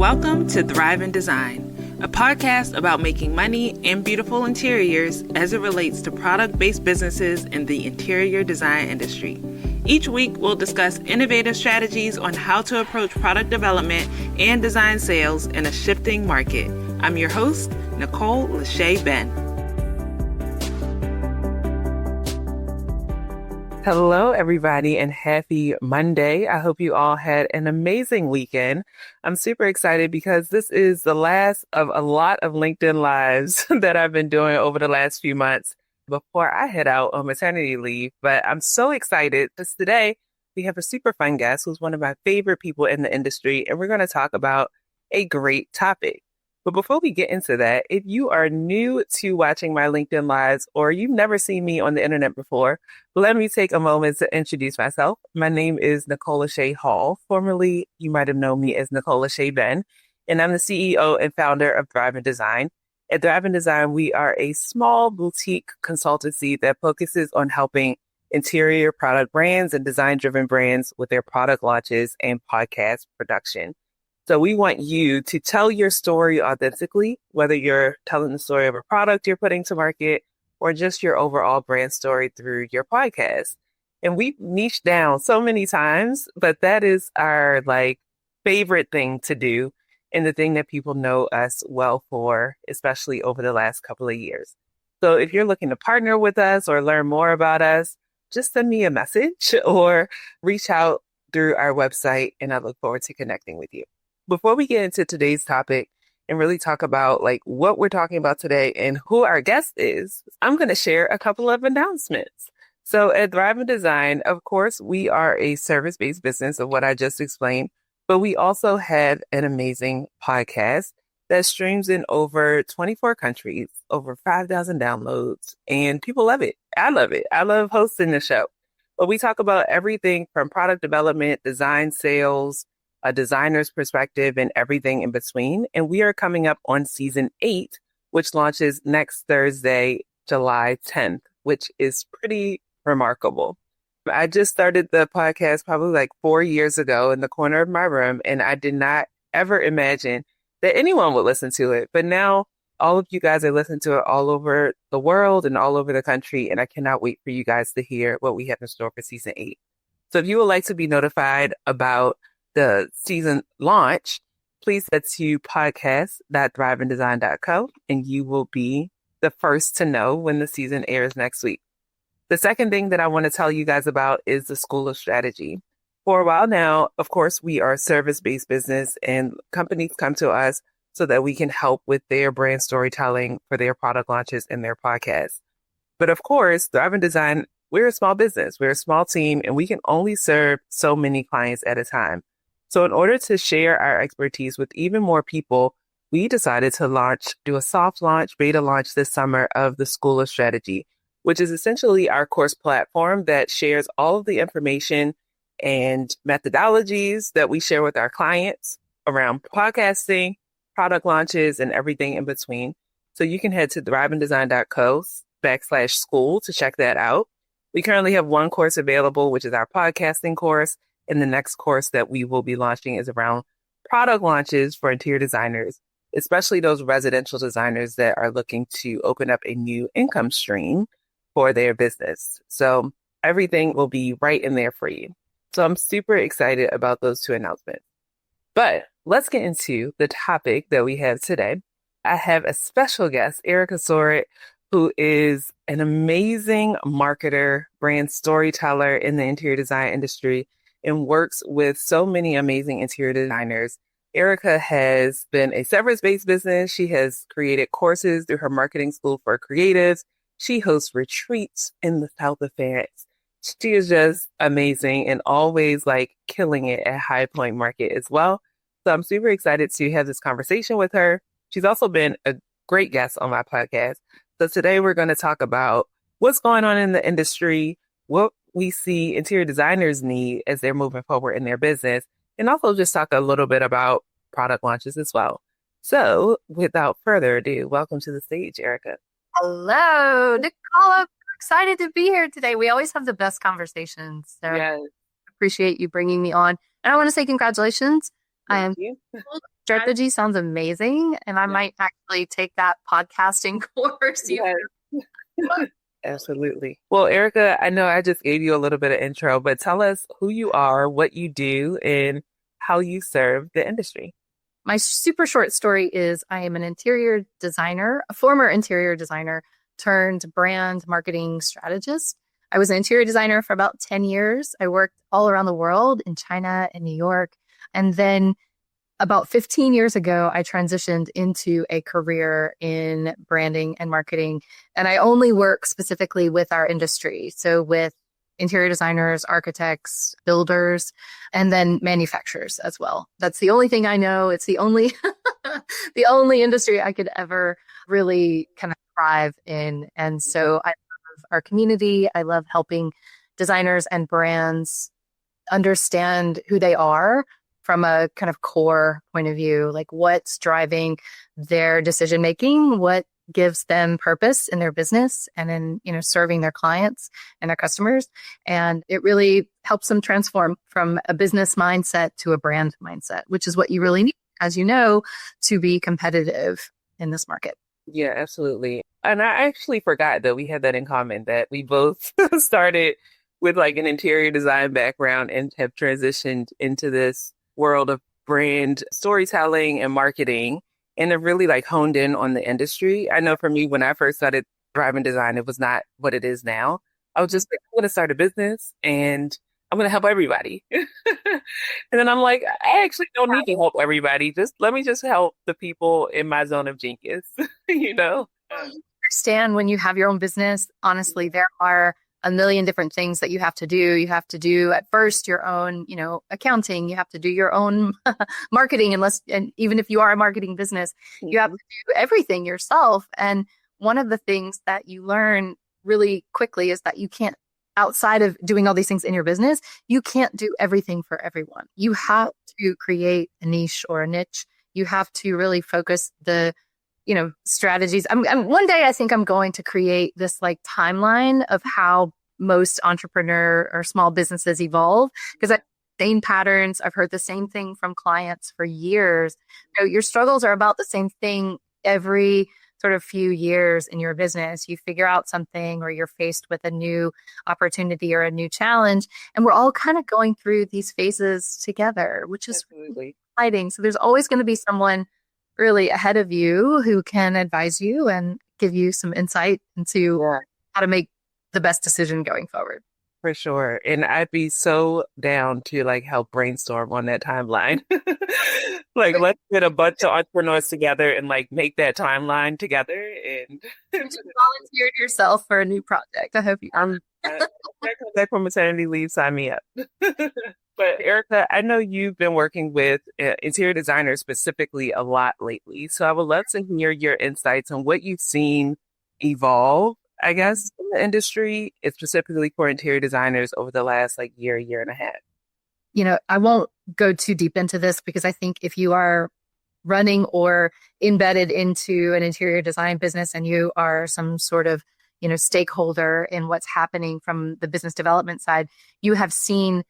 Welcome to Thrive in Design, a podcast about making money in beautiful interiors as it relates to product-based businesses in the interior design industry. Each week, we'll discuss innovative strategies on how to approach product development and design sales in a shifting market. I'm your host, Nicole Lachey Ben. Hello, everybody, and happy Monday. I hope you all had an amazing weekend. I'm super excited because this is the last of a lot of LinkedIn Lives that I've been doing over the last few months before I head out on maternity leave. But I'm so excited because today we have a super fun guest who's one of my favorite people in the industry, and we're going to talk about a great topic. But before we get into that, if you are new to watching my LinkedIn Lives or you've never seen me on the internet before, let me take a moment to introduce myself. My name is Nicole Lachey Hall. Formerly, you might have known me as Nicole Lachey Ben, and I'm the CEO and founder of Thrive in Design. At Thrive in Design, we are a small boutique consultancy that focuses on helping interior product brands and design-driven brands with their product launches and podcast production. So we want you to tell your story authentically, whether you're telling the story of a product you're putting to market or just your overall brand story through your podcast. And we've niched down so many times, but that is our favorite thing to do and the thing that people know us well for, especially over the last couple of years. So if you're looking to partner with us or learn more about us, just send me a message or reach out through our website, and I look forward to connecting with you. Before we get into today's topic and really talk about what we're talking about today and who our guest is, I'm going to share a couple of announcements. So at Thrive in Design, of course, we are a service-based business of what I just explained, but we also have an amazing podcast that streams in over 24 countries, over 5,000 downloads, and people love it. I love it. I love hosting the show. But we talk about everything from product development, design sales, a designer's perspective, and everything in between. And we are coming up on season 8, which launches next Thursday, July 10th, which is pretty remarkable. I just started the podcast probably 4 years ago in the corner of my room, and I did not ever imagine that anyone would listen to it. But now all of you guys are listening to it all over the world and all over the country, and I cannot wait for you guys to hear what we have in store for season 8. So if you would like to be notified about the season launch, please head to podcast.thriveindesign.co and you will be the first to know when the season airs next week. The second thing that I want to tell you guys about is the School of Strategy. For a while now, of course, we are a service-based business and companies come to us so that we can help with their brand storytelling for their product launches and their podcasts. But of course, Thrive in Design, we're a small business, we're a small team, and we can only serve so many clients at a time. So in order to share our expertise with even more people, we decided to do a soft launch, beta launch this summer of the School of Strategy, which is essentially our course platform that shares all of the information and methodologies that we share with our clients around podcasting, product launches, and everything in between. So you can head to thriveindesign.co/school to check that out. We currently have one course available, which is our podcasting course. And the next course that we will be launching is around product launches for interior designers, especially those residential designers that are looking to open up a new income stream for their business. So everything will be right in there for you. So I'm super excited about those two announcements. But let's get into the topic that we have today. I have a special guest, Ericka Saurit, who is an amazing marketer, brand storyteller in the interior design industry, and works with so many amazing interior designers. Ericka has been a service-based business. She has created courses through her marketing school for creatives. She hosts retreats in the south of France. She is just amazing and always killing it at High Point Market as well. So I'm super excited to have this conversation with her. She's also been a great guest on my podcast. So today we're going to talk about what's going on in the industry, what we see interior designers need as they're moving forward in their business, and also just talk a little bit about product launches as well. So without further ado, welcome to the stage, Ericka. Hello, Nicole. I'm excited to be here today. We always have the best conversations. So Yes. appreciate you bringing me on. And I want to say congratulations. Thank you. strategy sounds amazing. And I might actually take that podcasting course. Yes. Absolutely. Well, Erica, I know I just gave you a little bit of intro, but tell us who you are, what you do, and how you serve the industry. My super short story is I am an interior designer, a former interior designer turned brand marketing strategist. I was an interior designer for about 10 years. I worked all around the world in China and New York. And then about 15 years ago, I transitioned into a career in branding and marketing. And I only work specifically with our industry. So with interior designers, architects, builders, and then manufacturers as well. That's the only thing I know. It's the only the only industry I could ever really kind of thrive in. And so I love our community. I love helping designers and brands understand who they are from a kind of core point of view, like what's driving their decision making, what gives them purpose in their business and in, serving their clients and their customers. And it really helps them transform from a business mindset to a brand mindset, which is what you really need, as you know, to be competitive in this market. Yeah, absolutely. And I actually forgot that we had that in common, that we both started with like an interior design background and have transitioned into this world of brand storytelling and marketing and have really like honed in on the industry. I know for me, when I first started driving design, it was not what it is now. I was just like, I'm going to start a business and I'm going to help everybody. And then I'm like, I actually don't need to help everybody. Let me just help the people in my zone of genius, you know? Well, you understand when you have your own business, honestly, there are a million different things that you have to do. You have to do at first your own, accounting. You have to do your own marketing, and even if you are a marketing business, you have to do everything yourself. And one of the things that you learn really quickly is that you can't, outside of doing all these things in your business, you can't do everything for everyone. You have to create a niche or a niche. You have to really focus the strategies. One day I think I'm going to create this like timeline of how most entrepreneur or small businesses evolve, because I've seen patterns. I've heard the same thing from clients for years. Your struggles are about the same thing every sort of few years in your business. You figure out something or you're faced with a new opportunity or a new challenge. And we're all kind of going through these phases together, which is really exciting. So there's always going to be someone really ahead of you who can advise you and give you some insight into how to make the best decision going forward. For sure. And I'd be so down to like help brainstorm on that timeline. Like let's get a bunch of entrepreneurs together and like make that timeline together. And you just volunteered yourself for a new project. I hope you I'm back from maternity leave, sign me up. But Erica, I know you've been working with interior designers specifically a lot lately. So I would love to hear your insights on what you've seen evolve, I guess, in the industry, specifically for interior designers over the last like year and a half. I won't go too deep into this because I think if you are running or embedded into an interior design business and you are some sort of, stakeholder in what's happening from the business development side, you have seen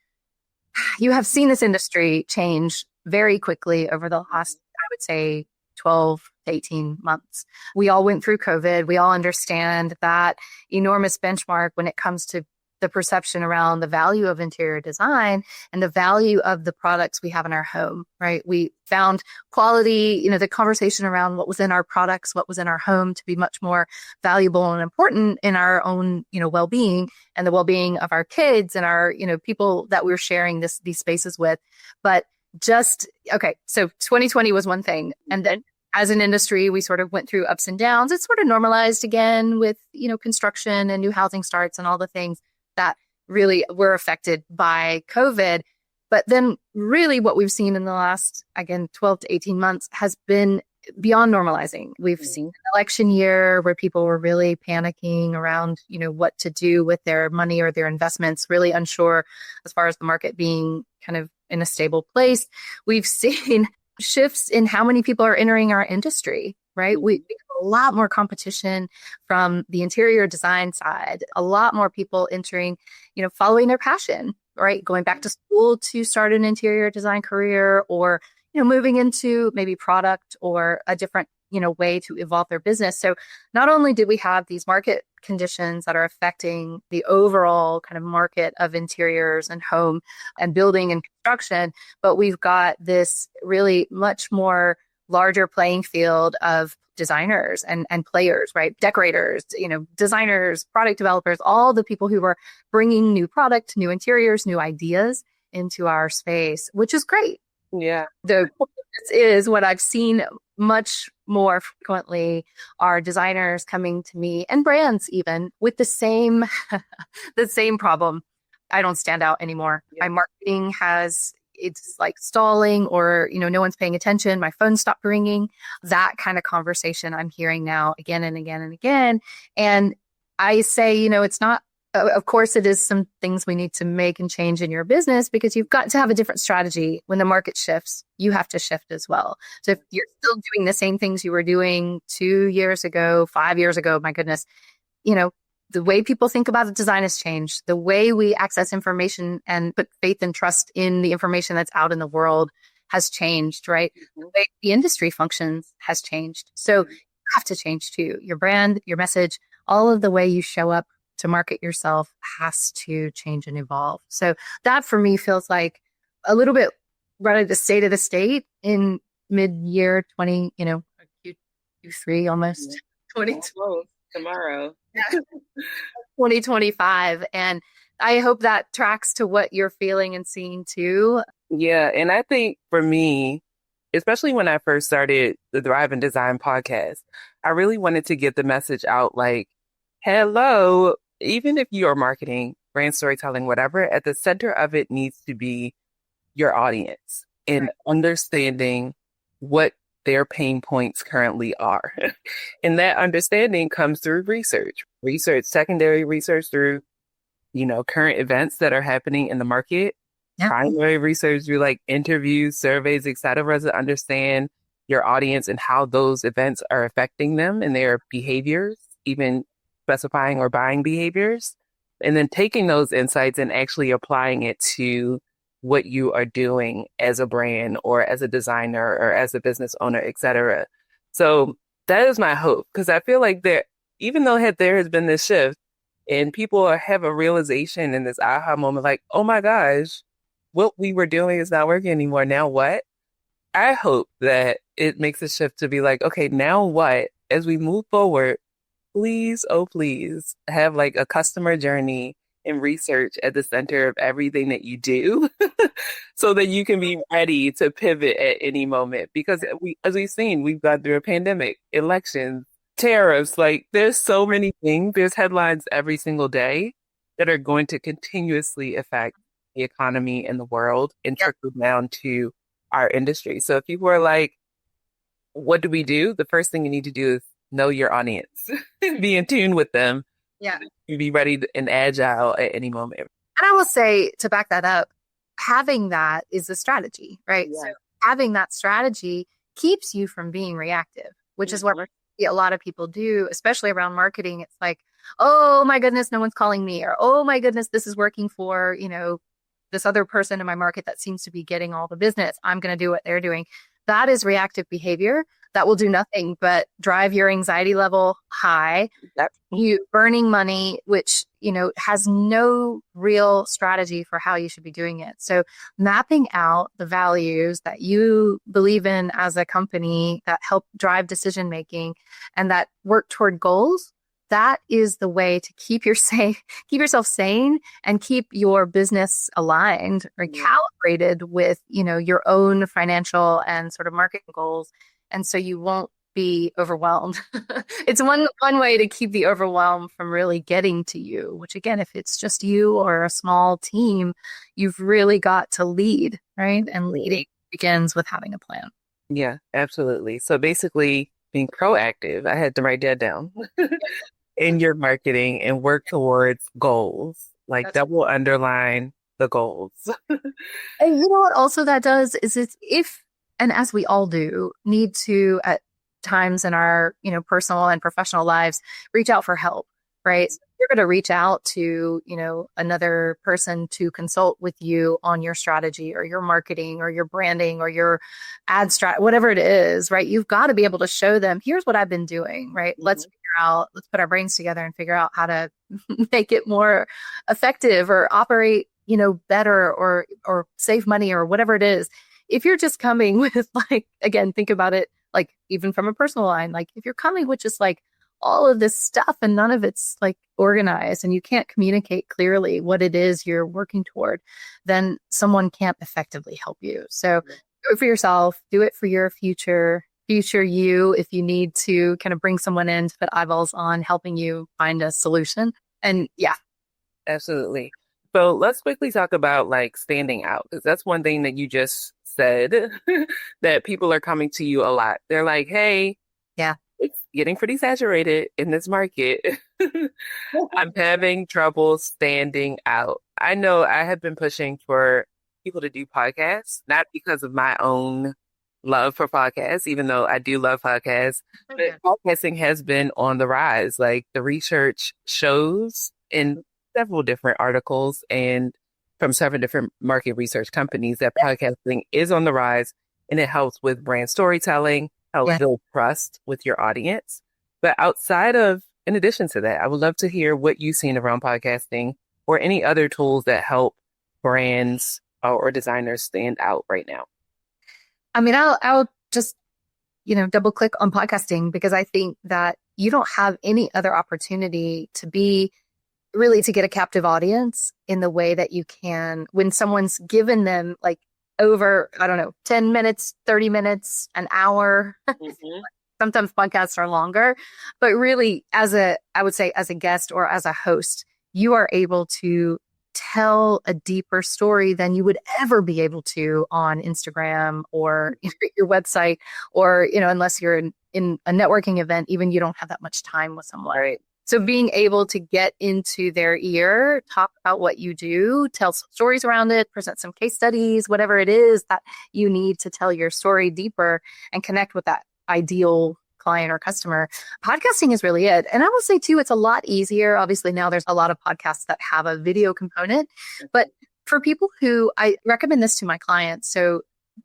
this industry change very quickly over the last, I would say, 12 to 18 months. We all went through COVID. We all understand that enormous benchmark when it comes to the perception around the value of interior design and the value of the products we have in our home, right? We found quality, the conversation around what was in our products, what was in our home to be much more valuable and important in our own, well-being and the well-being of our kids and our, people that we're sharing these spaces with. But so 2020 was one thing. And then as an industry, we sort of went through ups and downs. It sort of normalized again with, construction and new housing starts and all the things that really were affected by COVID. But then really what we've seen in the last, again, 12 to 18 months has been beyond normalizing. We've seen an election year where people were really panicking around, what to do with their money or their investments, really unsure as far as the market being kind of in a stable place. We've seen shifts in how many people are entering our industry, right? We have a lot more competition from the interior design side, a lot more people entering, following their passion, right? Going back to school to start an interior design career or, moving into maybe product or a different, way to evolve their business. So not only did we have these market conditions that are affecting the overall kind of market of interiors and home and building and construction, but we've got this really much more larger playing field of designers and players, right? Decorators, designers, product developers, all the people who are bringing new product, new interiors, new ideas into our space, which is great. Yeah. The is what I've seen much more frequently are designers coming to me and brands even with the same the same problem. I don't stand out anymore. Yeah. My marketing it's like stalling, or no one's paying attention. My phone stopped ringing. That kind of conversation I'm hearing now again and again and again. And I say, it's not, of course, it is some things we need to make and change in your business, because you've got to have a different strategy. When the market shifts, you have to shift as well. So if you're still doing the same things you were doing 2 years ago, 5 years ago, my goodness, the way people think about design has changed. The way we access information and put faith and trust in the information that's out in the world has changed, right? The way the industry functions has changed. So you have to change too. Your brand, your message, all of the way you show up to market yourself has to change and evolve. So that for me feels like a little bit right at the state of the state in mid-year 20, Q3 almost. 2020. Tomorrow. 2025. And I hope that tracks to what you're feeling and seeing too. Yeah. And I think for me, especially when I first started the Thrive and Design podcast, I really wanted to get the message out like, hello, even if you are marketing, brand storytelling, whatever, at the center of it needs to be your audience and understanding what their pain points currently are. And that understanding comes through research, secondary research through, current events that are happening in the market, primary research through like interviews, surveys, et cetera, to understand your audience and how those events are affecting them and their behaviors, even specifying or buying behaviors, and then taking those insights and actually applying it to what you are doing as a brand or as a designer or as a business owner, et cetera. So that is my hope, because I feel like even though there has been this shift and people have a realization in this aha moment, like, oh my gosh, what we were doing is not working anymore. Now what? I hope that it makes a shift to be like, okay, now what? As we move forward, please, oh please, have like a customer journey and research at the center of everything that you do so that you can be ready to pivot at any moment. Because as we've seen, we've gone through a pandemic, elections, tariffs, like there's so many things. There's headlines every single day that are going to continuously affect the economy and the world and trickle down to our industry. So if people are like, what do we do? The first thing you need to do is know your audience, be in tune with them. Yeah. Be ready and agile at any moment. And I will say, to back that up, having that is a strategy, right? Yeah. So having that strategy keeps you from being reactive, which is what a lot of people do, especially around marketing. It's like, oh my goodness, no one's calling me, or oh my goodness, this is working for, this other person in my market that seems to be getting all the business. I'm going to do what they're doing. That is reactive behavior that will do nothing but drive your anxiety level high. Yep. You burning money, which, has no real strategy for how you should be doing it. So mapping out the values that you believe in as a company that help drive decision making and that work toward goals, that is the way to keep yourself sane and keep your business aligned or calibrated with, your own financial and sort of marketing goals. And so you won't be overwhelmed. It's one way to keep the overwhelm from really getting to you, which again, if it's just you or a small team, you've really got to lead, right? And leading begins with having a plan. Yeah, absolutely. So basically being proactive, I had to write that down in your marketing and work towards goals, like that will underline the goals. And you know what also that does is and as we all do, need to at times in our, personal and professional lives, reach out for help, right? So you're going to reach out to, another person to consult with you on your strategy or your marketing or your branding or your ad strat, whatever it is, right? You've got to be able to show them, here's what I've been doing, right? Let's put our brains together and figure out how to make it more effective or operate, better or save money or whatever it is. If you're just coming with like, again, think about it like even from a personal line, like if you're coming with just like all of this stuff and none of it's like organized and you can't communicate clearly what it is you're working toward, then someone can't effectively help you. So do it for yourself, do it for your future you if you need to kind of bring someone in to put eyeballs on helping you find a solution. And yeah. Absolutely. So let's quickly talk about like standing out, because that's one thing that you just said that people are coming to you a lot. They're like, hey, Yeah. it's getting pretty saturated in this market. I'm having trouble standing out. I know I have been pushing for people to do podcasts, not because of my own love for podcasts, even though I do love podcasts, but podcasting has been on the rise. Like the research shows in several different articles and from several different market research companies that podcasting is on the rise, and it helps with brand storytelling, helps build trust with your audience. But in addition to that, I would love to hear what you've seen around podcasting or any other tools that help brands or designers stand out right now. I mean, I'll just, double click on podcasting because I think that you don't have any other opportunity to get a captive audience in the way that you can when someone's given them like over, I don't know, 10 minutes, 30 minutes, an hour. Mm-hmm. Sometimes podcasts are longer, but really I would say as a guest or as a host, you are able to tell a deeper story than you would ever be able to on Instagram or your website, or, unless you're in a networking event, even you don't have that much time with someone. Right. So being able to get into their ear, talk about what you do, tell some stories around it, present some case studies, whatever it is that you need to tell your story deeper and connect with that ideal client or customer. Podcasting is really it. And I will say too, it's a lot easier. Obviously now there's a lot of podcasts that have a video component, but for people who I recommend this to my clients. So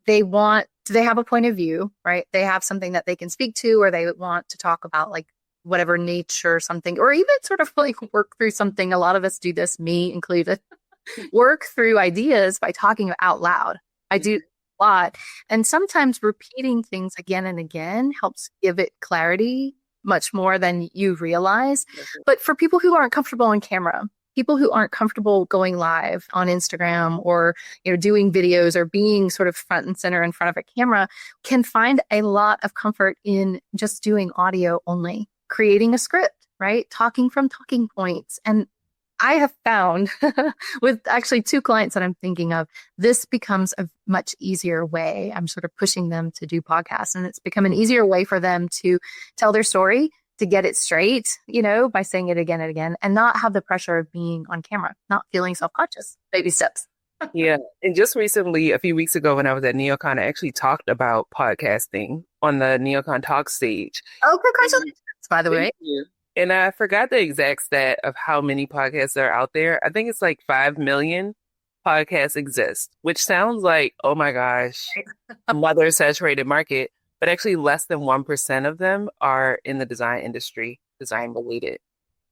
they have a point of view, right? They have something that they can speak to, or they want to talk about like whatever niche or something, or even sort of like work through something. A lot of us do this, me included, work through ideas by talking out loud. I do a lot. And sometimes repeating things again and again helps give it clarity much more than you realize. But for people who aren't comfortable on camera, people who aren't comfortable going live on Instagram or, doing videos or being sort of front and center in front of a camera can find a lot of comfort in just doing audio only. Creating a script, right? Talking from talking points. And I have found with actually 2 clients that I'm thinking of, this becomes a much easier way. I'm sort of pushing them to do podcasts, and it's become an easier way for them to tell their story, to get it straight, by saying it again and again, and not have the pressure of being on camera, not feeling self-conscious. Baby steps. Yeah. And just recently, a few weeks ago when I was at NeoCon, I actually talked about podcasting on the NeoCon Talk stage. Oh, congratulations, by the way. Thank you. And I forgot the exact stat of how many podcasts are out there. I think it's like 5 million podcasts exist, which sounds like, oh my gosh, another saturated market. But actually less than 1% of them are in the design industry, design related.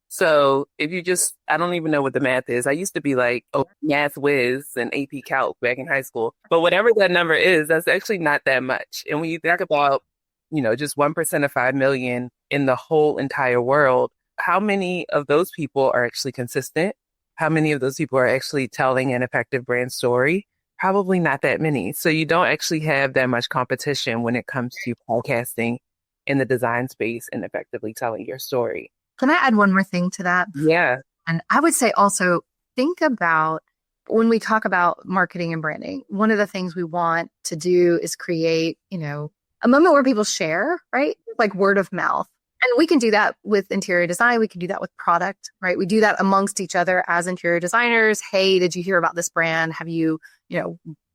So if you I don't even know what the math is. I used to be like, oh, math whiz and AP Calc back in high school. But whatever that number is, that's actually not that much. And when you talk about, just 1% of 5 million in the whole entire world, how many of those people are actually consistent? How many of those people are actually telling an effective brand story? Probably not that many. So you don't actually have that much competition when it comes to podcasting in the design space and effectively telling your story. Can I add one more thing to that? Yeah. And I would say also think about when we talk about marketing and branding, one of the things we want to do is create, a moment where people share, right? Like word of mouth. And we can do that with interior design. We can do that with product, right? We do that amongst each other as interior designers. Hey, did you hear about this brand? Have you,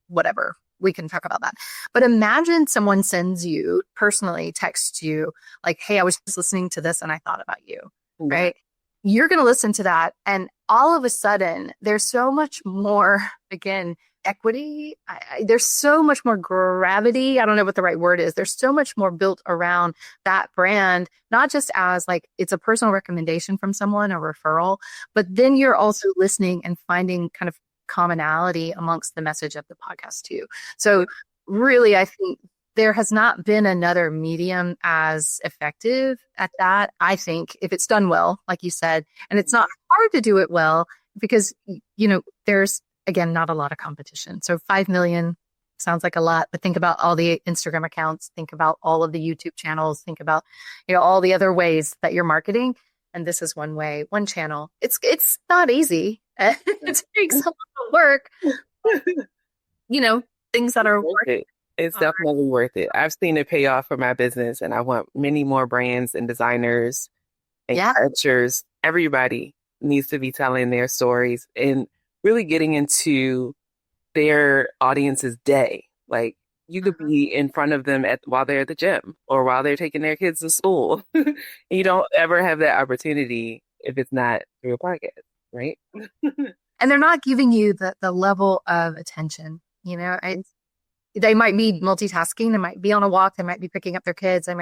whatever. We can talk about that. But imagine someone sends you personally, texts you like, hey, I was just listening to this and I thought about you, right? you're going to listen to that. And all of a sudden, there's so much more, again, equity. There's so much more gravity. I don't know what the right word is. There's so much more built around that brand, not just as like it's a personal recommendation from someone, a referral, but then you're also listening and finding kind of commonality amongst the message of the podcast too. So really, I think there has not been another medium as effective at that. I think if it's done well, like you said, and it's not hard to do it well because, there's, again, not a lot of competition. So 5 million sounds like a lot, but think about all the Instagram accounts, think about all of the YouTube channels, think about, all the other ways that you're marketing. And this is one way, one channel. It's not easy. It takes a lot of work, things that are Worth it. It's definitely worth it. I've seen it pay off for my business, and I want many more brands and designers and cultures. Everybody needs to be telling their stories and really getting into their audience's day. Like you could be in front of them while they're at the gym or while they're taking their kids to school. And you don't ever have that opportunity if it's not through a podcast, right? And they're not giving you the level of attention. They might be multitasking. They might be on a walk. They might be picking up their kids. I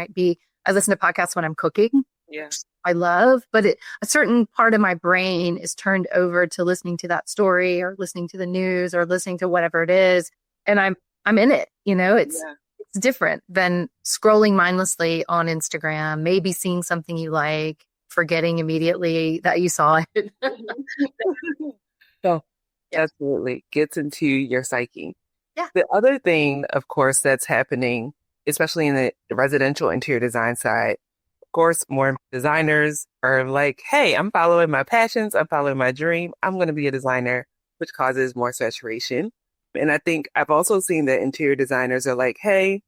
listen to podcasts when I'm cooking. Yeah. I love, but a certain part of my brain is turned over to listening to that story or listening to the news or listening to whatever it is. And I'm in it, it's different than scrolling mindlessly on Instagram, maybe seeing something you like, forgetting immediately that you saw it. So absolutely gets into your psyche. Yeah. The other thing, of course, that's happening, especially in the residential interior design side, of course, more designers are like, hey, I'm following my passions. I'm following my dream. I'm going to be a designer, which causes more saturation. And I think I've also seen that interior designers are like, hey,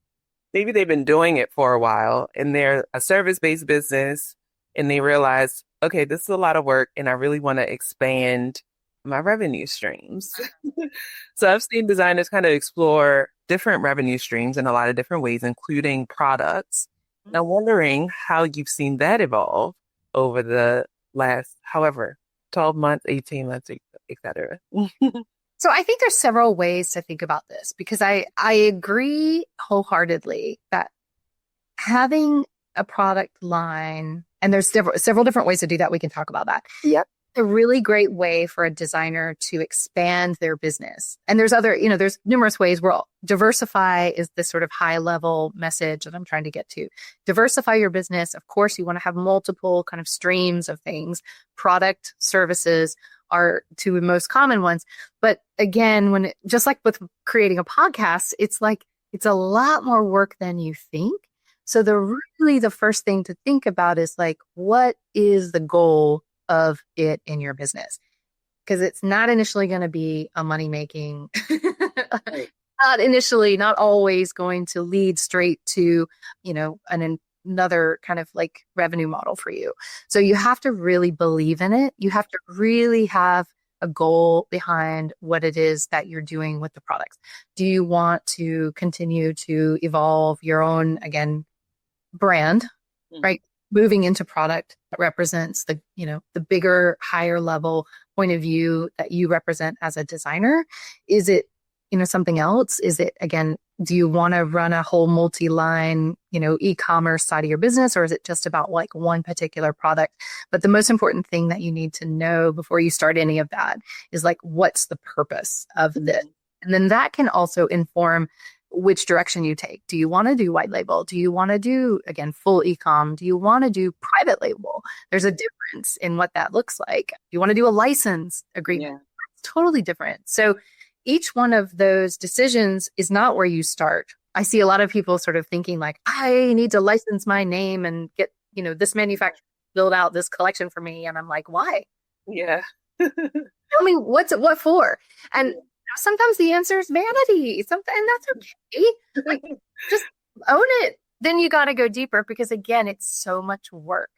maybe they've been doing it for a while and they're a service-based business and they realize, okay, this is a lot of work and I really want to expand my revenue streams. So I've seen designers kind of explore different revenue streams in a lot of different ways, including products. And I'm wondering how you've seen that evolve over the last, however, 12 months, 18 months, et cetera. So I think there's several ways to think about this because I agree wholeheartedly that having a product line, and there's several different ways to do that. We can talk about that. Yep. A really great way for a designer to expand their business. And there's there's numerous ways. Diversify is this sort of high level message that I'm trying to get to. Diversify your business. Of course, you want to have multiple kind of streams of things. Product, services are two most common ones. But again, just like with creating a podcast, it's a lot more work than you think. So the first thing to think about is like, what is the goal of it in your business? Because it's not initially going to be a money-making, not always going to lead straight to, another kind of like revenue model for you. So you have to really believe in it. You have to really have a goal behind what it is that you're doing with the products. Do you want to continue to evolve your own, again, brand, right? Moving into product that represents the bigger, higher level point of view that you represent as a designer? Is it, something else? Is it, again, do you want to run a whole multi-line, e-commerce side of your business, or is it just about like one particular product? But the most important thing that you need to know before you start any of that is like, what's the purpose of this? And then that can also inform which direction you take. Do you want to do white label? Do you want to do, again, full e-com? Do you want to do private label? There's a difference in what that looks like. Do you want to do a license agreement? Yeah. It's totally different. So each one of those decisions is not where you start. I see a lot of people sort of thinking like, I need to license my name and get, this manufacturer build out this collection for me. And I'm like, why? Yeah. Tell me what for? And sometimes the answer is vanity. And that's okay. Like, just own it. Then you got to go deeper because, again, it's so much work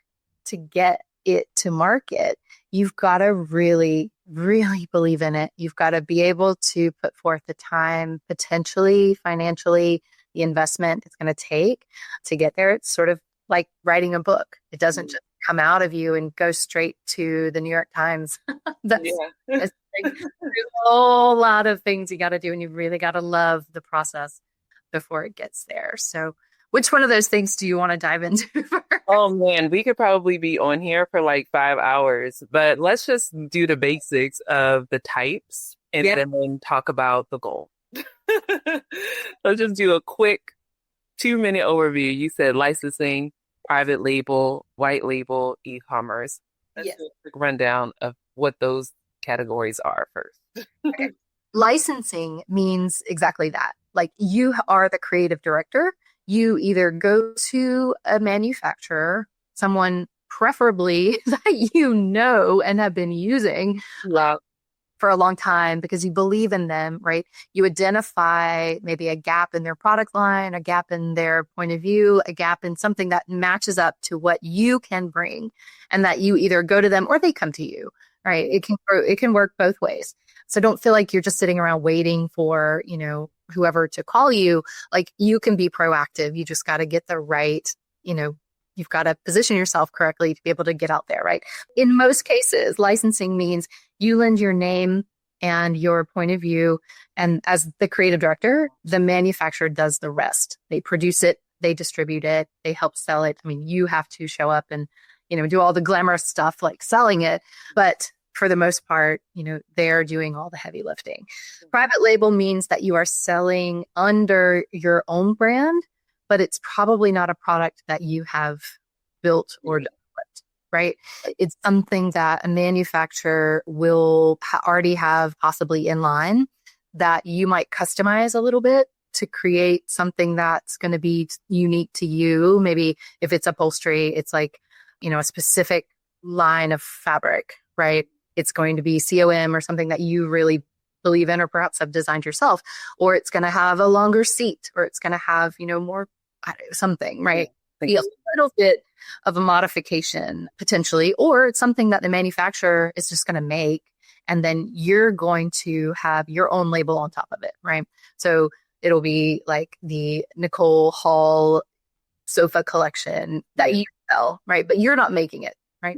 to get it to market. You've got to really, really believe in it. You've got to be able to put forth the time, potentially financially, the investment it's going to take to get there. It's sort of like writing a book. It doesn't just come out of you and go straight to the New York Times. That's, Yeah. that's like, there's a whole lot of things you got to do, and you really got to love the process before it gets there. So, which one of those things do you want to dive into first? Oh man, we could probably be on here for like 5 hours, but let's just do the basics of the types and Yeah. then talk about the goal. Let's just do a quick 2 minute overview. You said licensing, private label, white label, e-commerce. Let's Yes. do a quick rundown of what those categories are first. Okay. Licensing means exactly that. Like you are the creative director. You either go to a manufacturer, someone preferably that you know and have been using Yeah. for a long time because you believe in them, right? You identify maybe a gap in their product line, a gap in their point of view, a gap in something that matches up to what you can bring, and that you either go to them or they come to you, right? It can work both ways. So don't feel like you're just sitting around waiting for, whoever to call you. Like you can be proactive. You just got to get the right, you've got to position yourself correctly to be able to get out there, right? In most cases, licensing means you lend your name and your point of view. And as the creative director, the manufacturer does the rest. They produce it, they distribute it, they help sell it. I mean, you have to show up and, do all the glamorous stuff like selling it. But for the most part, they're doing all the heavy lifting. Private label means that you are selling under your own brand, but it's probably not a product that you have built or developed, right? It's something that a manufacturer will already have possibly in line that you might customize a little bit to create something that's going to be unique to you. Maybe if it's upholstery, it's like, a specific line of fabric, right? It's going to be COM or something that you really believe in or perhaps have designed yourself, or it's going to have a longer seat, or it's going to have, more something, right? Be a little bit of a modification potentially, or it's something that the manufacturer is just going to make, and then you're going to have your own label on top of it, right? So it'll be like the Nicole Hall sofa collection that you sell, right? But you're not making it, right?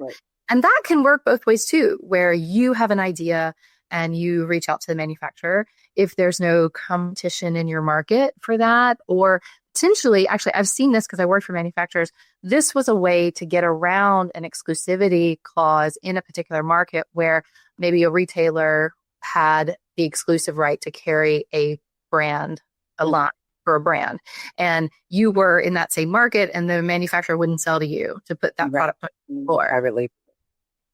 And that can work both ways too, where you have an idea and you reach out to the manufacturer if there's no competition in your market for that. Or potentially, actually, I've seen this because I work for manufacturers. This was a way to get around an exclusivity clause in a particular market where maybe a retailer had the exclusive right to carry a brand, a line for a brand. And you were in that same market and the manufacturer wouldn't sell to you to put that product on the floor. Private label.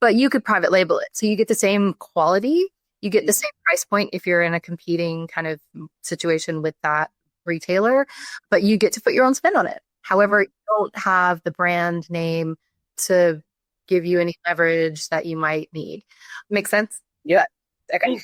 But you could private label it. So you get the same quality, you get the same price point if you're in a competing kind of situation with that retailer, but you get to put your own spin on it. However, you don't have the brand name to give you any leverage that you might need. Make sense? Yeah. Okay.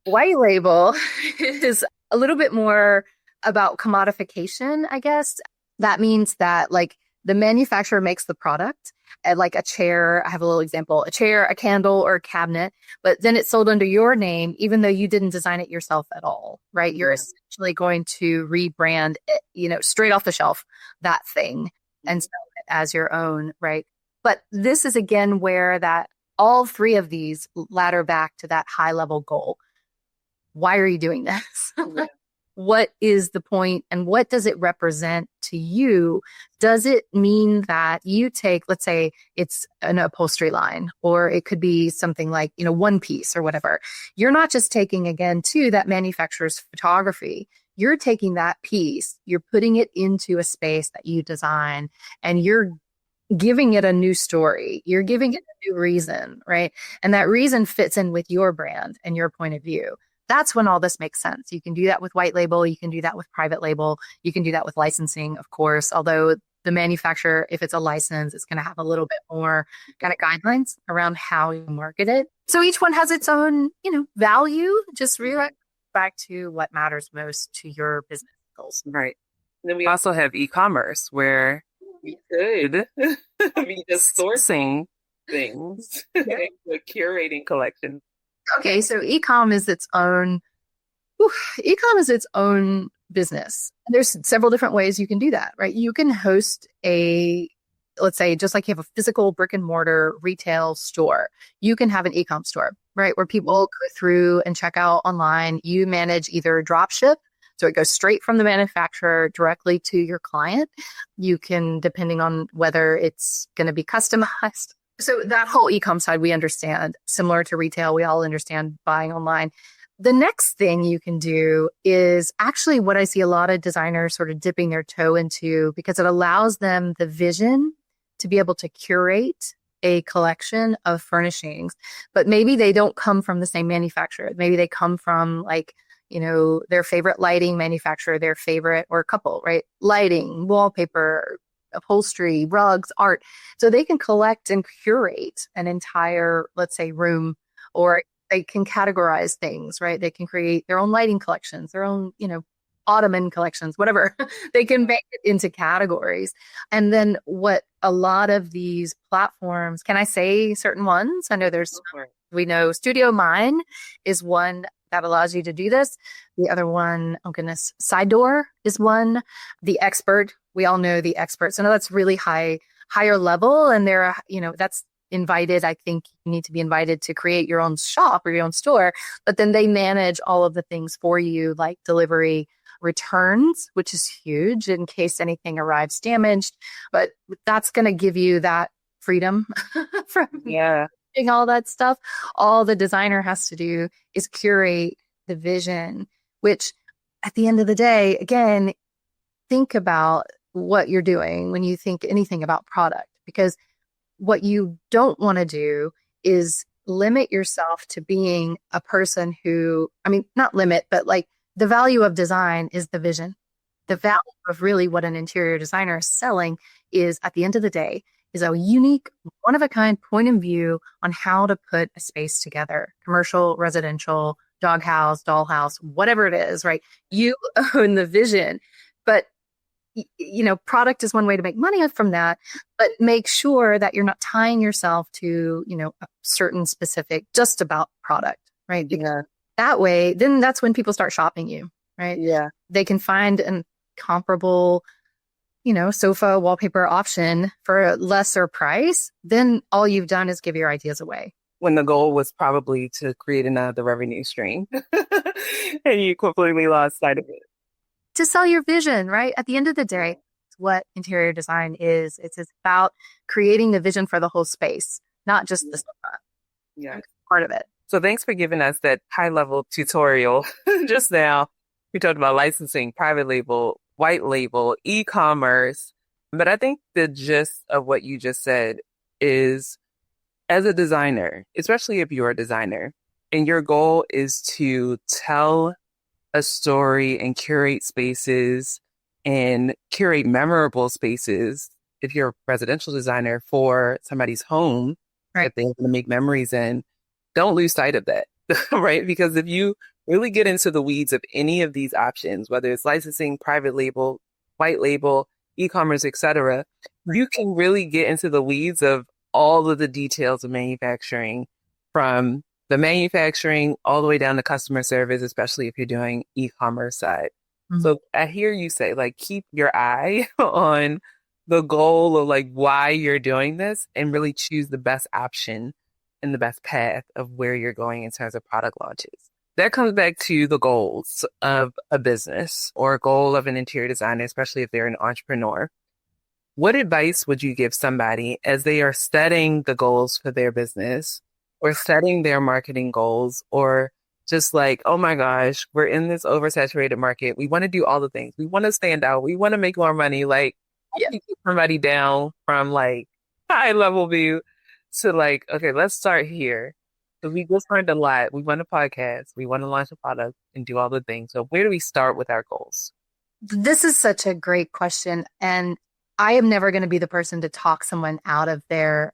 White label is a little bit more about commodification, I guess. That means that like the manufacturer makes the product, and like a chair, I have a little example, a chair, a candle, or a cabinet, but then it's sold under your name, even though you didn't design it yourself at all, right? You're essentially going to rebrand it, straight off the shelf, that thing, and sell it as your own, right? But this is again where that all three of these ladder back to that high level goal. Why are you doing this? What is the point and what does it represent to you? Does it mean that you take, let's say it's an upholstery line, or it could be something like, one piece or whatever. You're not just taking, again, to that manufacturer's photography. You're taking that piece, you're putting it into a space that you design, and you're giving it a new story. You're giving it a new reason, right? And that reason fits in with your brand and your point of view. That's when all this makes sense. You can do that with white label. You can do that with private label. You can do that with licensing, of course, although the manufacturer, if it's a license, it's going to have a little bit more kind of guidelines around how you market it. So each one has its own, value. Just redirect back to what matters most to your business goals. Right. And then we also have e-commerce where we could be just sourcing things, curating collections. Okay, so ecom is its own business. There's several different ways you can do that, right? You can host let's say, just like you have a physical brick and mortar retail store, you can have an e-com store, right? Where people go through and check out online. You manage either drop ship, so it goes straight from the manufacturer directly to your client. You can, depending on whether it's going to be customized. So that whole e-com side, we understand. Similar to retail, we all understand buying online. The next thing you can do is actually what I see a lot of designers sort of dipping their toe into, because it allows them the vision to be able to curate a collection of furnishings, but maybe they don't come from the same manufacturer. Maybe they come from like, their favorite lighting manufacturer, their favorite, or a couple, right? Lighting, wallpaper, upholstery, rugs, art. So they can collect and curate an entire, let's say, room, or they can categorize things, right? They can create their own lighting collections, their own, ottoman collections, whatever. They can make it into categories. And then what a lot of these platforms, can I say certain ones? I know we know Studio Mine is one that allows you to do this. The other one, oh goodness, Side Door is one. The Expert, we all know the Expert. So no, that's really higher level. And they're, that's invited. I think you need to be invited to create your own shop or your own store, but then they manage all of the things for you, like delivery, returns, which is huge in case anything arrives damaged. But that's going to give you that freedom from doing all that stuff. All the designer has to do is curate the vision, which at the end of the day, again, think about what you're doing when you think anything about product, because what you don't want to do is limit yourself to being a person who, not limit, but like the value of design is the vision. The value of really what an interior designer is selling is, at the end of the day, is a unique, one-of-a-kind point of view on how to put a space together. Commercial, residential, doghouse, dollhouse, whatever it is, right? You own the vision. But product is one way to make money from that, but make sure that you're not tying yourself to, a certain specific, just about product, right? Because that way, then that's when people start shopping you, right? Yeah. They can find a comparable, sofa wallpaper option for a lesser price. Then all you've done is give your ideas away. When the goal was probably to create another revenue stream and you completely lost sight of it. To sell your vision, right? At the end of the day, it's what interior design is. It's about creating the vision for the whole space, not just the sofa. Yeah. Part of it. So thanks for giving us that high-level tutorial just now. We talked about licensing, private label, white label, e-commerce. But I think the gist of what you just said is, as a designer, especially if you're a designer, and your goal is to tell a story and curate spaces and curate memorable spaces, if you're a residential designer for somebody's home, right, that they're going to make memories in, don't lose sight of that, right? Because if you really get into the weeds of any of these options, whether it's licensing, private label, white label, e-commerce, etc., you can really get into the weeds of all of the details of manufacturing, from the manufacturing all the way down to customer service, especially if you're doing e-commerce side. Mm-hmm. So I hear you say, like, keep your eye on the goal of like why you're doing this and really choose the best option and the best path of where you're going in terms of product launches. That comes back to the goals of a business or a goal of an interior designer, especially if they're an entrepreneur. What advice would you give somebody as they are setting the goals for their business or setting their marketing goals, or just like, oh my gosh, we're in this oversaturated market. We want to do all the things. We want to stand out. We want to make more money. Like, keep somebody down from like high level view to like, okay, let's start here. So we just learned a lot. We want a podcast. We want to launch a product and do all the things. So where do we start with our goals? This is such a great question. And I am never going to be the person to talk someone out of their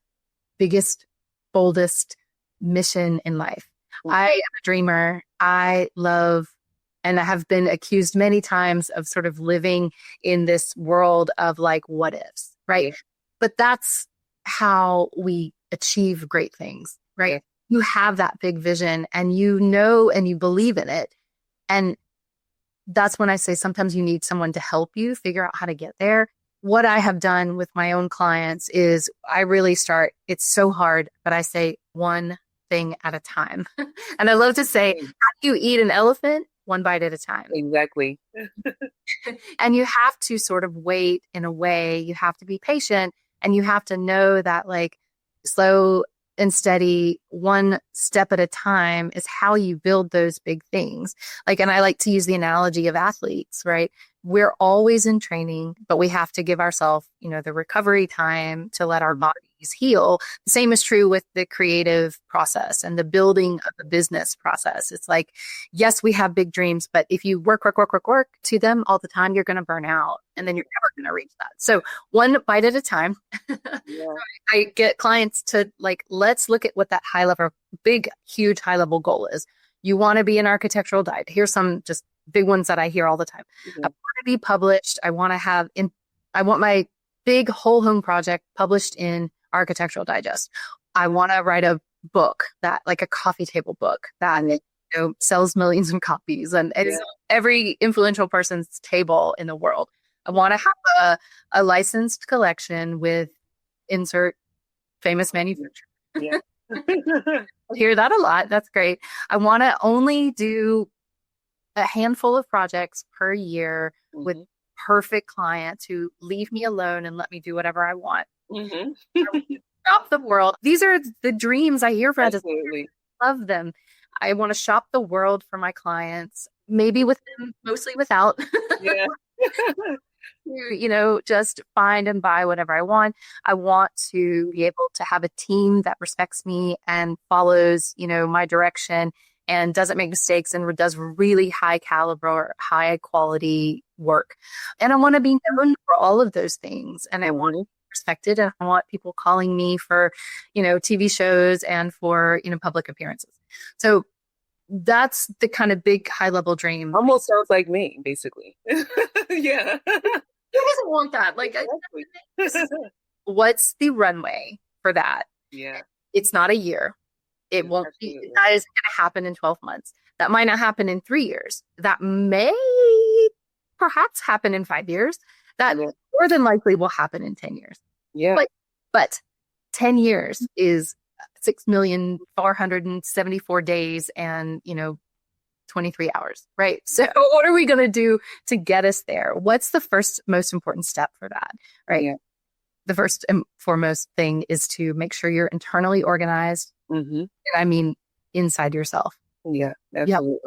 biggest, boldest mission in life. I am a dreamer. I love, and I have been accused many times of sort of living in this world of like what ifs, right? But that's how we achieve great things, right? You have that big vision and you know and you believe in it. And that's when I say sometimes you need someone to help you figure out how to get there. what I have done with my own clients is I really start, it's so hard, but I say one thing at a time. And I love to say, how do you eat an elephant? One bite at a time. Exactly. And you have to sort of wait in a way, you have to be patient, and you have to know that like slow and steady, one step at a time is how you build those big things. Like, and I like to use the analogy of athletes, right? We're always in training, but we have to give ourselves, the recovery time to let our bodies heal. The same is true with the creative process and the building of the business process. It's like, yes, we have big dreams, but if you work to them all the time, you're going to burn out and then you're never going to reach that. So one bite at a time. Yeah. I get clients to like, let's look at what that big, huge high level goal is. You want to be an architectural guide. Here's some just big ones that I hear all the time. Mhm. I want to be published. I want my big whole home project published in Architectural Digest. I want to write a book that like a coffee table book that sells millions of copies and it's every influential person's table in the world. I want to have a licensed collection with insert famous manufacturer. Yeah. I hear that a lot. That's great. I want to only do a handful of projects per year with perfect clients who leave me alone and let me do whatever I want. Shop the world. These are the dreams I hear from. Absolutely. I love them. I want to shop the world for my clients, maybe with them, mostly without. Yeah. Just find and buy whatever I want. I want to be able to have a team that respects me and follows, my direction and doesn't make mistakes and does really high caliber, high quality work. And I want to be known for all of those things. And I want to be respected. And I want people calling me for, TV shows and for, public appearances. So that's the kind of big high level dream. Almost sounds like me, basically. Yeah. Who doesn't want that? Like, what's the runway for that? Yeah. It's not a year. It won't be, that is going to happen in 12 months. That might not happen in 3 years. That may perhaps happen in 5 years. That more than likely will happen in 10 years. Yeah. But 10 years is 6,474 days and, 23 hours, right? So what are we going to do to get us there? What's the first most important step for that, right? Yeah. The first and foremost thing is to make sure you're internally organized. And I mean, inside yourself. Yeah, absolutely.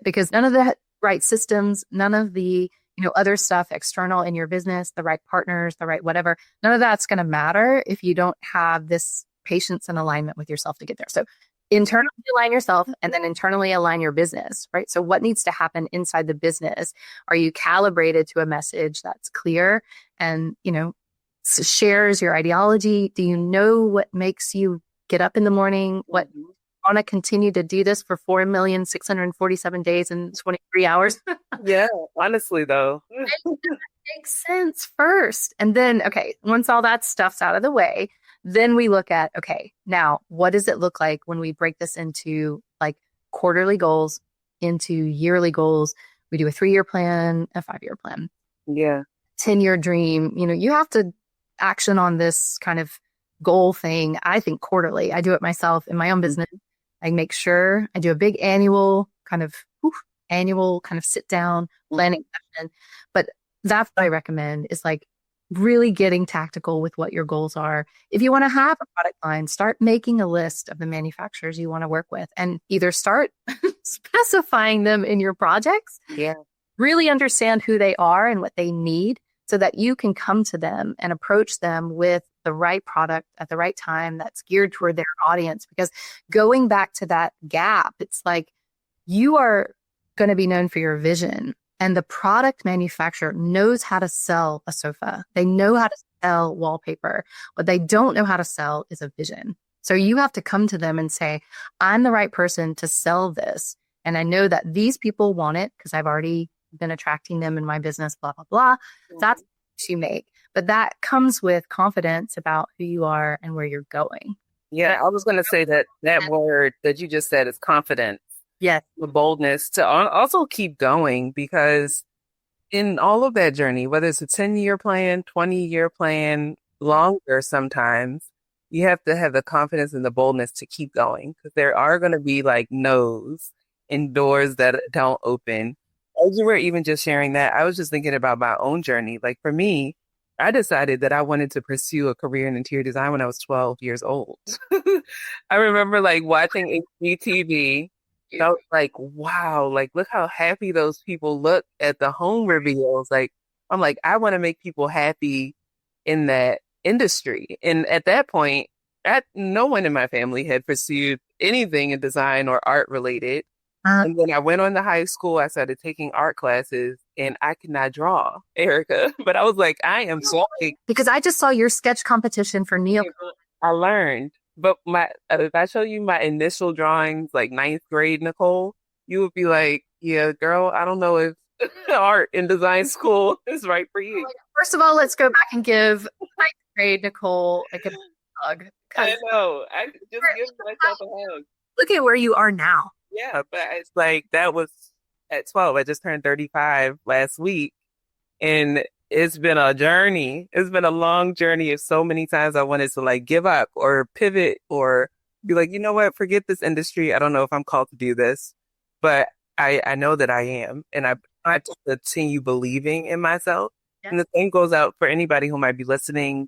Because none of the right systems, none of the, other stuff external in your business, the right partners, the right whatever, none of that's going to matter if you don't have this patience and alignment with yourself to get there. So internally align yourself and then internally align your business, right? So what needs to happen inside the business? Are you calibrated to a message that's clear and, shares your ideology? Do you know what makes you get up in the morning? What want to continue to do this for 4,647 days and 23 hours? Yeah, honestly, though. Makes sense first. And then, okay, once all that stuff's out of the way, then we look at, okay, now what does it look like when we break this into like quarterly goals, into yearly goals? We do a 3-year plan, a 5-year plan. Yeah. 10-year dream. You have to action on this kind of goal thing. I think quarterly. I do it myself in my own business. I make sure I do a big annual kind of sit down planning session. But that's what I recommend is like really getting tactical with what your goals are. If you want to have a product line, start making a list of the manufacturers you want to work with and either start specifying them in your projects. Yeah. Really understand who they are and what they need so that you can come to them and approach them with the right product at the right time that's geared toward their audience. Because going back to that gap, it's like you are going to be known for your vision. And the product manufacturer knows how to sell a sofa. They know how to sell wallpaper. What they don't know how to sell is a vision. So you have to come to them and say, I'm the right person to sell this. And I know that these people want it because I've already been attracting them in my business, blah, blah, blah. That's what you make. But that comes with confidence about who you are and where you're going. Yeah, I was going to say that word that you just said is confidence. Yes. The boldness to also keep going because in all of that journey, whether it's a 10-year plan, 20-year plan, longer sometimes, you have to have the confidence and the boldness to keep going because there are going to be like no's and doors that don't open. As you were even just sharing that, I was just thinking about my own journey. Like for me, I decided that I wanted to pursue a career in interior design when I was 12 years old. I remember like watching HGTV. I was like, wow, like look how happy those people look at the home reveals. Like, I'm like, I want to make people happy in that industry. And at that point, no one in my family had pursued anything in design or art related. Uh, And when I went on to high school, I started taking art classes and I could not draw, Erica. But I was like, I am so like, because I just saw your sketch competition for Neo. I learned. But my if I show you my initial drawings, like ninth grade, Nicole, you would be like, yeah, girl, I don't know if art and design school is right for you. First of all, let's go back and give ninth grade Nicole like a hug. I 'Cause know. I just give myself a hug. look at where you are now. Yeah, but it's like that was at 12. I just turned 35 last week. And it's been a journey. It's been a long journey. Of so many times I wanted to like give up or pivot or be like, you know what, forget this industry. I don't know if I'm called to do this, but I know that I am. And I have to continue believing in myself. Yeah. And the same goes out for anybody who might be listening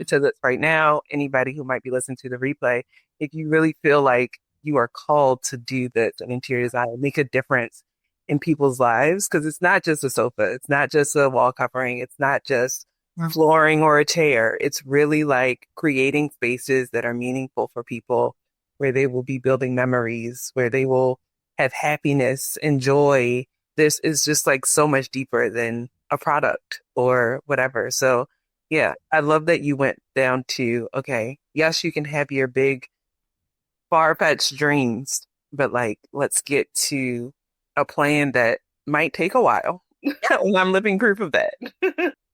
to this right now, anybody who might be listening to the replay. If you really feel like you are called to do this in interior design and make a difference in people's lives, because it's not just a sofa, it's not just a wall covering, it's not just flooring or a chair. It's really like creating spaces that are meaningful for people, where they will be building memories, where they will have happiness and joy. This is just like so much deeper than a product or whatever. So yeah, I love that you went down to, okay, yes, you can have your big far-fetched dreams, but like, let's get to a plan that might take a while. And I'm living proof of that.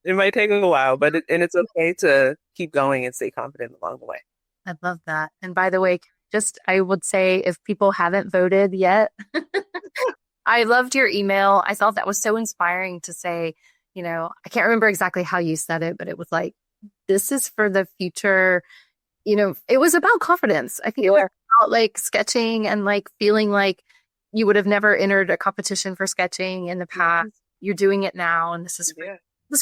It might take a while, but and it's okay to keep going and stay confident along the way. I love that. And by the way, just I would say if people haven't voted yet, I loved your email. I thought that was so inspiring to say, I can't remember exactly how you said it, but it was like, this is for the future. It was about confidence. I think it was about like sketching and like feeling like you would have never entered a competition for sketching in the past. You're doing it now. And this is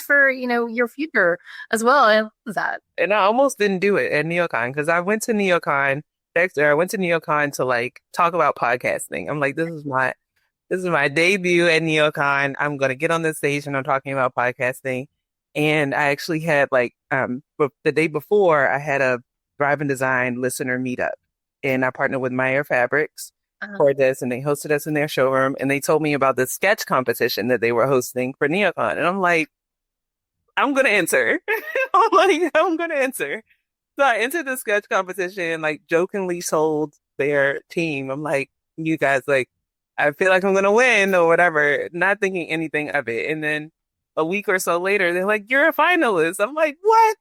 for your future as well. I love that. And I almost didn't do it at NeoCon because I went to NeoCon. Dexter, I went to NeoCon to like talk about podcasting. I'm like, this is my debut at NeoCon. I'm gonna get on this stage and I'm talking about podcasting. And I actually had like but the day before I had a Drive and Design listener meetup, and I partnered with Meyer Fabrics for this, and they hosted us in their showroom, and they told me about the sketch competition that they were hosting for NeoCon, and I'm like, I'm gonna enter. I'm like, I'm gonna enter. So I entered the sketch competition, like jokingly told their team, I'm like, you guys, like, I feel like I'm gonna win or whatever, not thinking anything of it. And then a week or so later, they're like, you're a finalist. I'm like, what?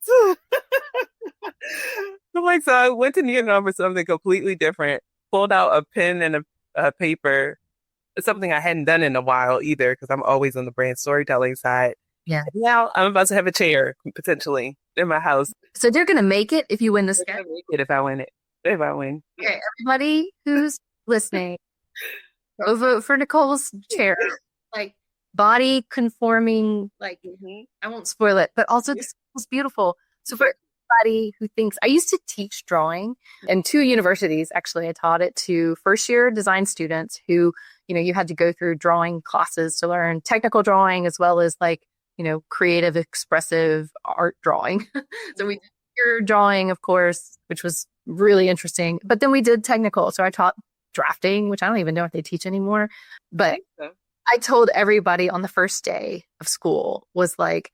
I'm like, so I went to NeoCon for something completely different, pulled out a pen and a paper, something I hadn't done in a while either, because I'm always on the brand storytelling side. Yeah. Now I'm about to have a chair potentially in my house. So they're going to make it if you win the sketch. If I win it. If I win. Okay, everybody who's listening, go vote for Nicole's chair. Like body conforming, like I won't spoil it, but also this was beautiful. So for everybody who thinks, I used to teach drawing in 2 universities. Actually, I taught it to first year design students who, you had to go through drawing classes to learn technical drawing as well as like, creative, expressive art drawing. So we did your drawing, of course, which was really interesting. But then we did technical. So I taught drafting, which I don't even know if they teach anymore. But I told everybody on the first day of school was like,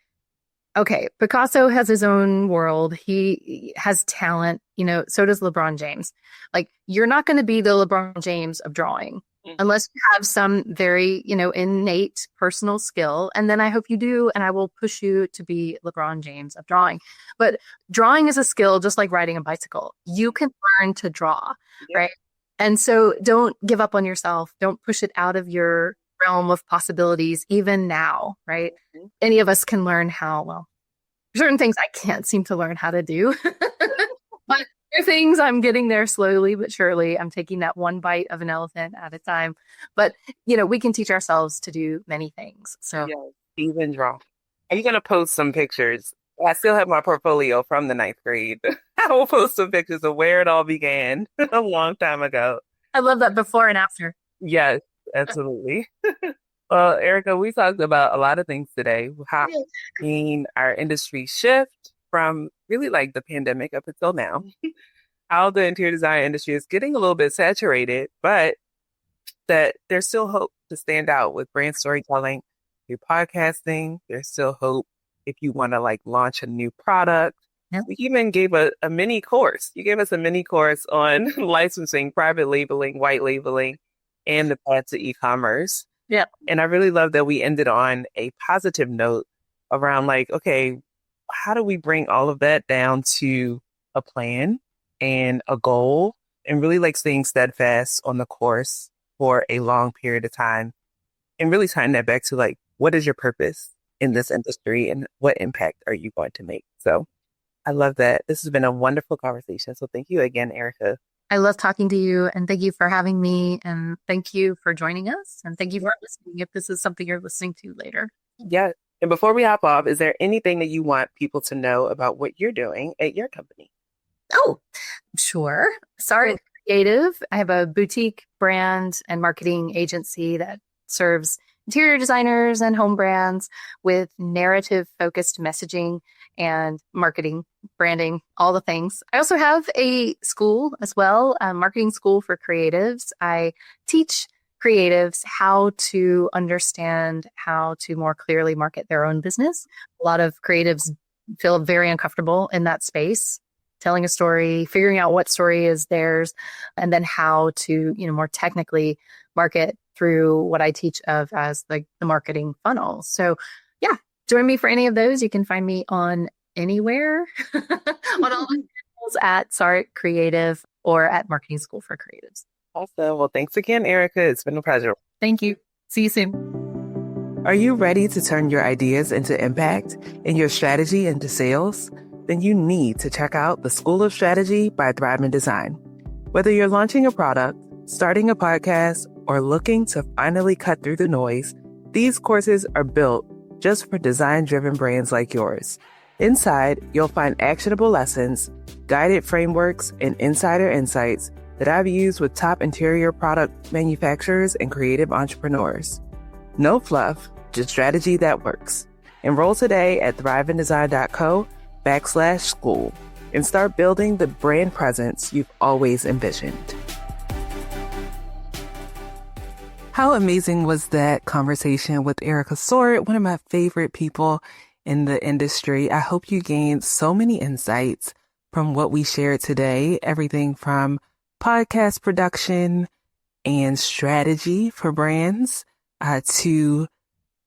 okay, Picasso has his own world. He has talent, so does LeBron James. Like, you're not going to be the LeBron James of drawing unless you have some very, innate personal skill. And then I hope you do. And I will push you to be LeBron James of drawing. But drawing is a skill, just like riding a bicycle. You can learn to draw, right? And so don't give up on yourself. Don't push it out of your realm of possibilities even now, right? Mhm. Any of us can learn how, well, certain things I can't seem to learn how to do. But there are things I'm getting there slowly but surely. I'm taking that one bite of an elephant at a time. But, we can teach ourselves to do many things. So Yes, even draw. Are you going to post some pictures? I still have my portfolio from the ninth grade. I will post some pictures of where it all began a long time ago. I love that before and after. Yes, absolutely. Well, Erica, we talked about a lot of things today. How we've seen our industry shift from really like the pandemic up until now. How the interior design industry is getting a little bit saturated, but that there's still hope to stand out with brand storytelling, through podcasting. There's still hope if you want to like launch a new product. Yep. We even gave a mini course. You gave us a mini course on licensing, private labeling, white labeling, and the path to e-commerce. Yep. And I really love that we ended on a positive note around like, okay, how do we bring all of that down to a plan and a goal and really like staying steadfast on the course for a long period of time and really tying that back to like, what is your purpose in this industry and what impact are you going to make? So I love that. This has been a wonderful conversation. So thank you again, Erica. I love talking to you and thank you for having me and thank you for joining us and thank you for listening if this is something you're listening to later. Yeah. And before we hop off, is there anything that you want people to know about what you're doing at your company? Oh, sure. Saurit Creative. I have a boutique brand and marketing agency that serves interior designers and home brands with narrative focused messaging and marketing, branding, all the things. I also have a school as well, a marketing school for creatives. I teach creatives how to understand how to more clearly market their own business. A lot of creatives feel very uncomfortable in that space, telling a story, figuring out what story is theirs, and then how to, more technically market through what I teach of as like the marketing funnel. So yeah, join me for any of those. You can find me on anywhere on all the channels at Saurit Creative or at Marketing School for Creatives. Awesome. Well, thanks again, Erica. It's been a pleasure. Thank you. See you soon. Are you ready to turn your ideas into impact and your strategy into sales? Then you need to check out the School of Strategy by Thrive in Design. Whether you're launching a product, starting a podcast, or looking to finally cut through the noise, these courses are built just for design-driven brands like yours. Inside, you'll find actionable lessons, guided frameworks, and insider insights that I've used with top interior product manufacturers and creative entrepreneurs. No fluff, just strategy that works. Enroll today at thriveindesign.co/school and start building the brand presence you've always envisioned. How amazing was that conversation with Ericka Saurit, one of my favorite people in the industry. I hope you gained so many insights from what we shared today, everything from podcast production and strategy for brands to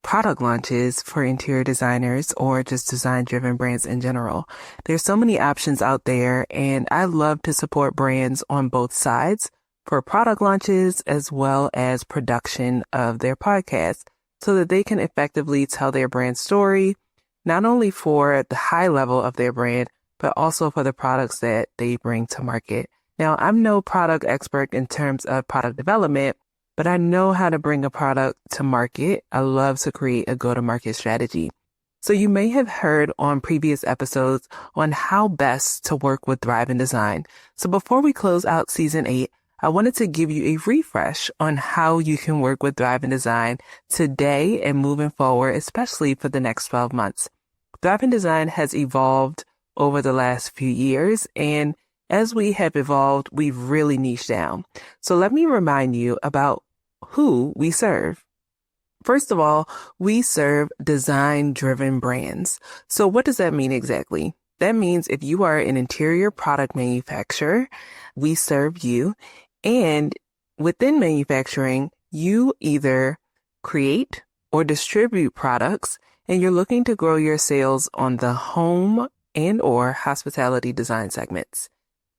product launches for interior designers or just design-driven brands in general. There's so many options out there, and I love to support brands on both sides for product launches as well as production of their podcast so that they can effectively tell their brand story, not only for the high level of their brand, but also for the products that they bring to market. Now, I'm no product expert in terms of product development, but I know how to bring a product to market. I love to create a go-to-market strategy. So you may have heard on previous episodes on how best to work with Thrive in Design. So before we close out season 8, I wanted to give you a refresh on how you can work with Thrive in Design today and moving forward, especially for the next 12 months. Thrive in Design has evolved over the last few years, and as we have evolved, we've really niched down. So let me remind you about who we serve. First of all, we serve design-driven brands. So what does that mean exactly? That means if you are an interior product manufacturer, we serve you. And within manufacturing, you either create or distribute products, and you're looking to grow your sales on the home and or hospitality design segments.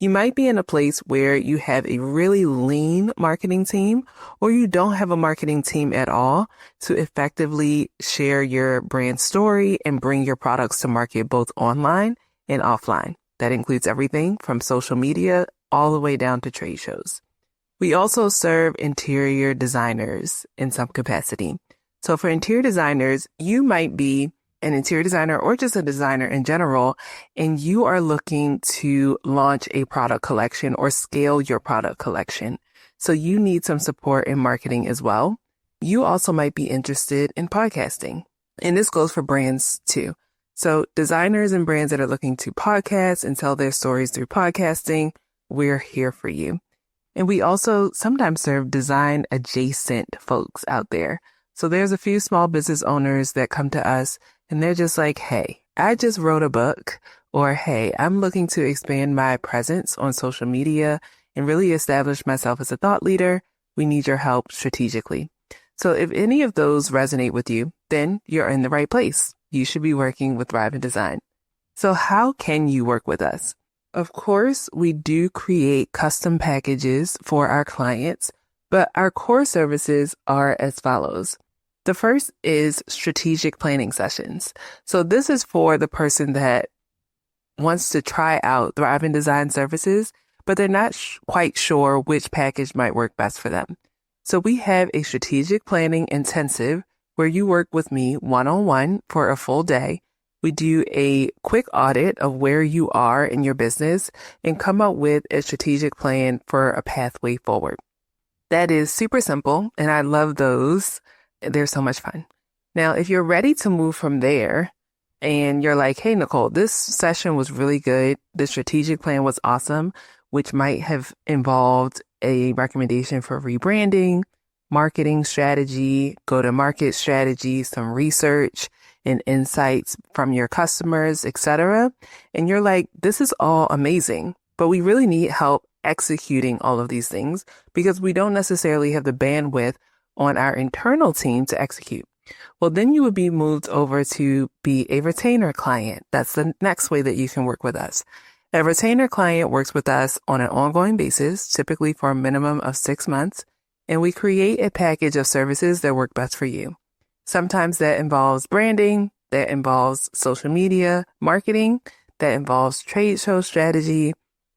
You might be in a place where you have a really lean marketing team, or you don't have a marketing team at all to effectively share your brand story and bring your products to market both online and offline. That includes everything from social media all the way down to trade shows. We also serve interior designers in some capacity. So for interior designers, you might be an interior designer or just a designer in general, and you are looking to launch a product collection or scale your product collection. So you need some support in marketing as well. You also might be interested in podcasting, and this goes for brands too. So designers and brands that are looking to podcast and tell their stories through podcasting, we're here for you. And we also sometimes serve design adjacent folks out there. So there's a few small business owners that come to us and they're just like, hey, I just wrote a book, or hey, I'm looking to expand my presence on social media and really establish myself as a thought leader. We need your help strategically. So if any of those resonate with you, then you're in the right place. You should be working with Thrive in Design. So how can you work with us? Of course, we do create custom packages for our clients, but our core services are as follows. The first is strategic planning sessions. So this is for the person that wants to try out Thrive in Design services, but they're not quite sure which package might work best for them. So we have a strategic planning intensive where you work with me one-on-one for a full day. We do a quick audit of where you are in your business and come up with a strategic plan for a pathway forward. That is super simple, and I love those. They're so much fun. Now, if you're ready to move from there and you're like, hey, Nicole, this session was really good. The strategic plan was awesome, which might have involved a recommendation for rebranding, marketing strategy, go-to-market strategy, some research and insights from your customers, etc. And you're like, this is all amazing, but we really need help executing all of these things because we don't necessarily have the bandwidth on our internal team to execute. Well, then you would be moved over to be a retainer client. That's the next way that you can work with us. A retainer client works with us on an ongoing basis, typically for a minimum of 6 months, and we create a package of services that work best for you. Sometimes that involves branding, that involves social media, marketing, that involves trade show strategy,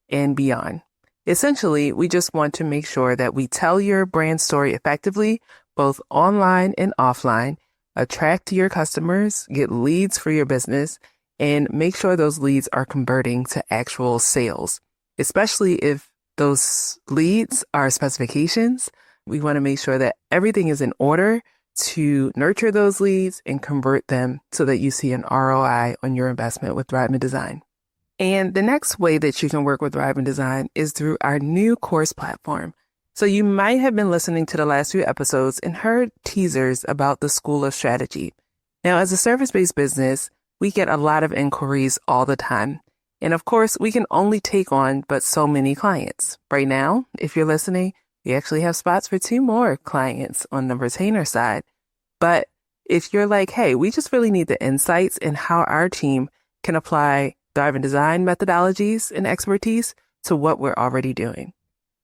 and beyond. Essentially, we just want to make sure that we tell your brand story effectively, both online and offline, attract your customers, get leads for your business, and make sure those leads are converting to actual sales. Especially if those leads are specifications, we want to make sure that everything is in order to nurture those leads and convert them so that you see an ROI on your investment with Thrive in Design. And the next way that you can work with Thrive in Design is through our new course platform. So you might have been listening to the last few episodes and heard teasers about the School of Strategy. Now, as a service-based business, we get a lot of inquiries all the time. And of course, we can only take on but so many clients. Right now, if you're listening, we actually have spots for 2 more clients on the retainer side. But if you're like, hey, we just really need the insights in how our team can apply Thrive in Design methodologies and expertise to what we're already doing.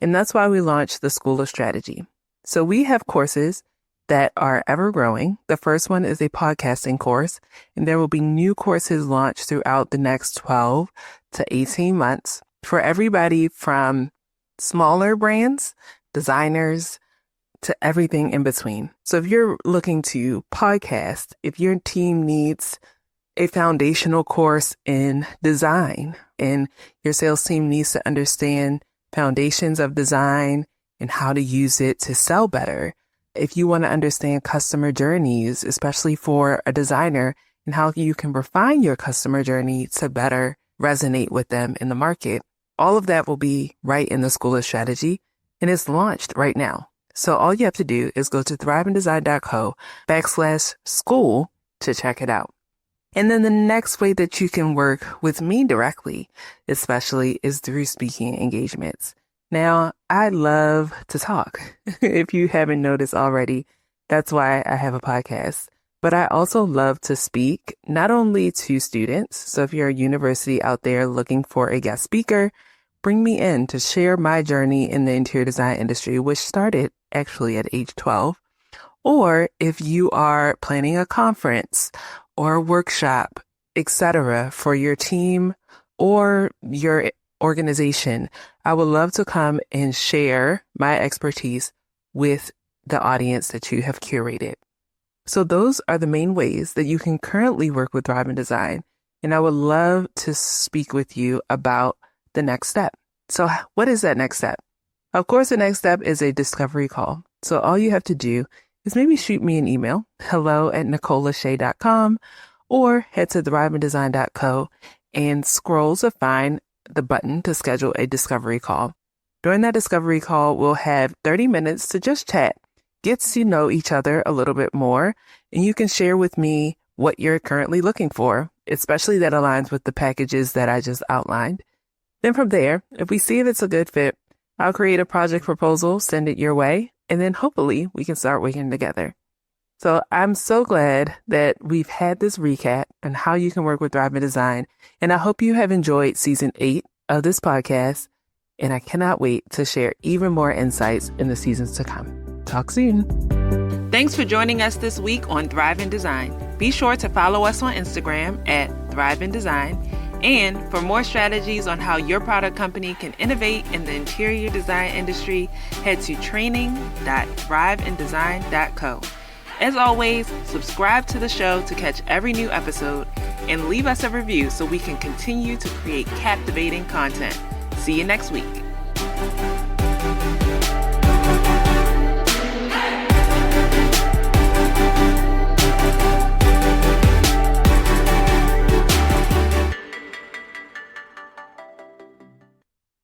And that's why we launched the School of Strategy. So we have courses that are ever growing. The first one is a podcasting course, and there will be new courses launched throughout the next 12 to 18 months for everybody from smaller brands, designers, to everything in between. So if you're looking to podcast, if your team needs a foundational course in design and your sales team needs to understand foundations of design and how to use it to sell better, if you want to understand customer journeys, especially for a designer, and how you can refine your customer journey to better resonate with them in the market, all of that will be right in the School of Strategy, and it's launched right now. So all you have to do is go to thriveindesign.co/school to check it out. And then the next way that you can work with me directly, especially, is through speaking engagements. Now, I love to talk. If you haven't noticed already, that's why I have a podcast. But I also love to speak, not only to students. So if you're a university out there looking for a guest speaker, bring me in to share my journey in the interior design industry, which started actually at age 12. Or if you are planning a conference or a workshop, etc., for your team or your organization, I would love to come and share my expertise with the audience that you have curated. So those are the main ways that you can currently work with Thrive in Design. And I would love to speak with you about the next step. So what is that next step? Of course, the next step is a discovery call. So all you have to do is maybe shoot me an email, hello@nicolashea.com, or head to thriveindesign.co and scroll to find the button to schedule a discovery call. During that discovery call, we'll have 30 minutes to just chat, get to know each other a little bit more, and you can share with me what you're currently looking for, especially that aligns with the packages that I just outlined. Then from there, if we see if it's a good fit, I'll create a project proposal, send it your way, and then hopefully we can start working together. So I'm so glad that we've had this recap on how you can work with Thrive in Design, and I hope you have enjoyed season 8 of this podcast, and I cannot wait to share even more insights in the seasons to come. Talk soon. Thanks for joining us this week on Thrive in Design. Be sure to follow us on Instagram at Thrive in Design. And for more strategies on how your product company can innovate in the interior design industry, head to training.thriveindesign.co. As always, subscribe to the show to catch every new episode and leave us a review so we can continue to create captivating content. See you next week.